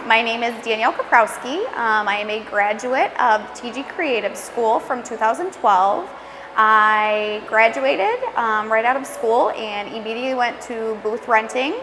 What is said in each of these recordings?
My name is Danielle Koprowski. I am a graduate of TG Creative School from 2012. I graduated right out of school and immediately went to booth renting,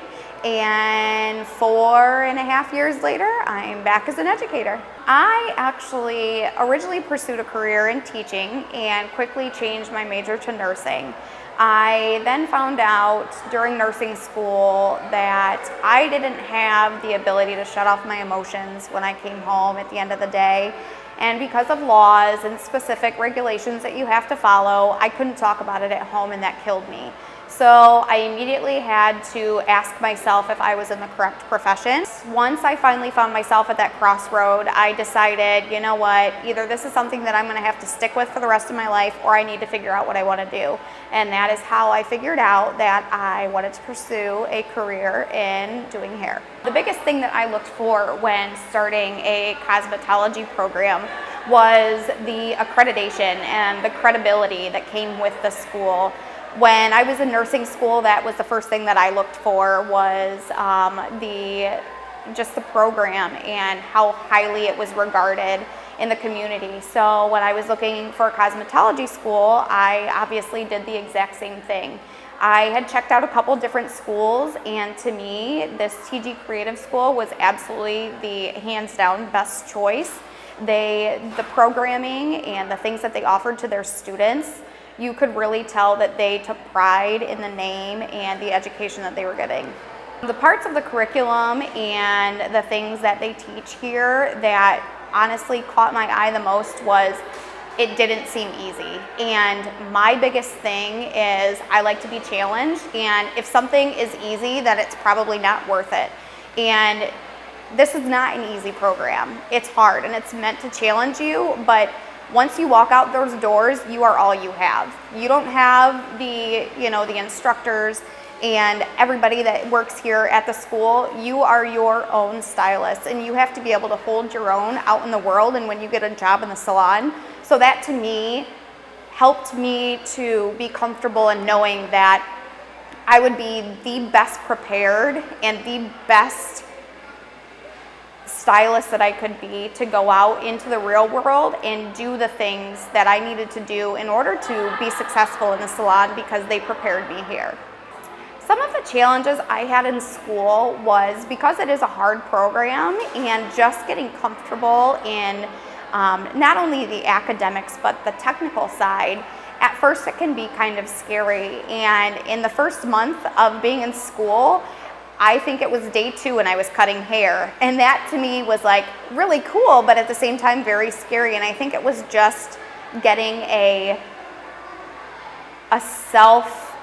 and 4.5 years later I'm back as an educator. I actually originally pursued a career in teaching and quickly changed my major to nursing. I then found out during nursing school that I didn't have the ability to shut off my emotions when I came home at the end of the day. And because of laws and specific regulations that you have to follow, I couldn't talk about it at home, and that killed me. So I immediately had to ask myself if I was in the correct profession. Once I finally found myself at that crossroad, I decided, you know what, either this is something that I'm going to have to stick with for the rest of my life, or I need to figure out what I want to do. And that is how I figured out that I wanted to pursue a career in doing hair. The biggest thing that I looked for when starting a cosmetology program was the accreditation and the credibility that came with the school. When I was in nursing school, that was the first thing that I looked for, was just the program and how highly it was regarded in the community. So when I was looking for a cosmetology school, I obviously did the exact same thing. I had checked out a couple different schools, and to me, this TG Creative School was absolutely the hands down best choice. The programming and the things that they offered to their students, you could really tell that they took pride in the name and the education that they were getting. The parts of the curriculum and the things that they teach here that honestly caught my eye the most was it didn't seem easy. And my biggest thing is I like to be challenged, and if something is easy, then it's probably not worth it. And this is not an easy program. It's hard and it's meant to challenge you, but once you walk out those doors, you are all you have. You don't have the instructors and everybody that works here at the school. You are your own stylist, and you have to be able to hold your own out in the world and when you get a job in the salon. So that to me helped me to be comfortable in knowing that I would be the best prepared and the best stylist that I could be to go out into the real world and do the things that I needed to do in order to be successful in the salon, because they prepared me here. Some of the challenges I had in school was because it is a hard program, and just getting comfortable in not only the academics but the technical side. At first it can be kind of scary, and in the first month of being in school, I think it was day 2 and I was cutting hair, and that to me was like really cool, but at the same time very scary. And I think it was just getting a self,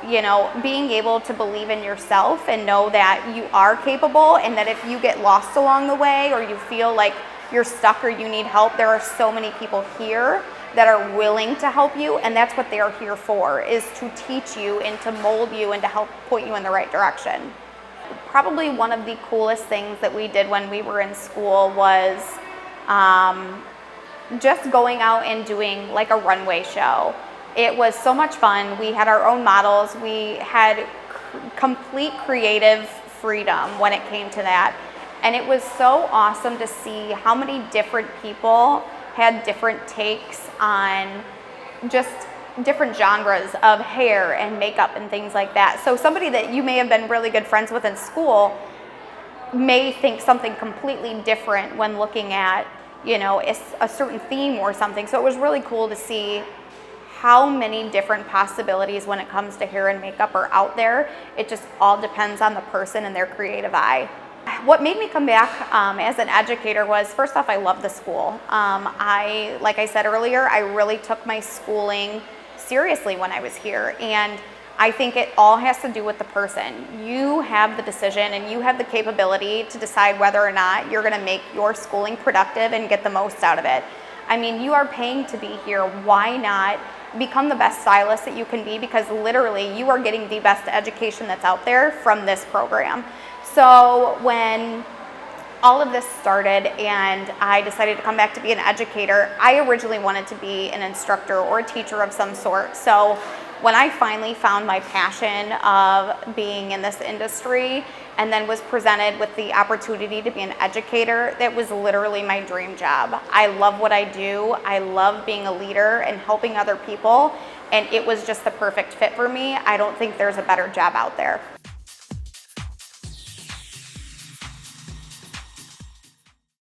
being able to believe in yourself and know that you are capable, and that if you get lost along the way or you feel like you're stuck or you need help, there are so many people here that are willing to help you, and that's what they are here for, is to teach you and to mold you and to help put you in the right direction. Probably one of the coolest things that we did when we were in school was just going out and doing like a runway show. It was so much fun. We had our own models. We had complete creative freedom when it came to that. And it was so awesome to see how many different people had different takes on just different genres of hair and makeup and things like that. So somebody that you may have been really good friends with in school may think something completely different when looking at, a certain theme or something. So it was really cool to see how many different possibilities when it comes to hair and makeup are out there. It just all depends on the person and their creative eye. What made me come back as an educator was, first off, I love the school. Like I said earlier, I really took my schooling seriously when I was here, and I think it all has to do with the person. You have the decision and you have the capability to decide whether or not you're going to make your schooling productive and get the most out of it. I mean, you are paying to be here. Why not become the best stylist that you can be? Because literally you are getting the best education that's out there from this program. So when all of this started and I decided to come back to be an educator, I originally wanted to be an instructor or a teacher of some sort. So when I finally found my passion of being in this industry and then was presented with the opportunity to be an educator, that was literally my dream job. I love what I do. I love being a leader and helping other people, and it was just the perfect fit for me. I don't think there's a better job out there.